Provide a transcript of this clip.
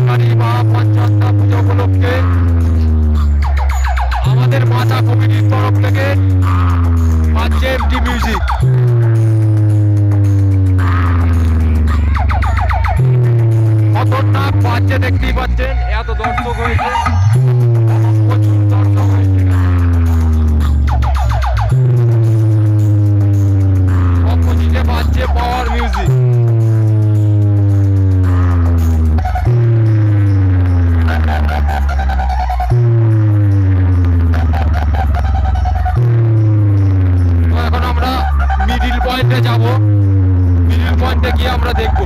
সরকারি বা পঞ্চায়েত পুজো উপলক্ষে আমাদের মাতা কমিটির তরফ থেকে বাজছে এমটি মিউজিক। খতরনাক বাজছে, দেখতেই পাচ্ছেন এত দর্শক হয়েছে, প্রচুর দর্শক হয়েছে। অপোজিটে বাজছে পাওয়ার মিউজিক। এখন আমরা মিডিল পয়েন্টে যাব, মিডিল পয়েন্টে গিয়ে আমরা দেখবো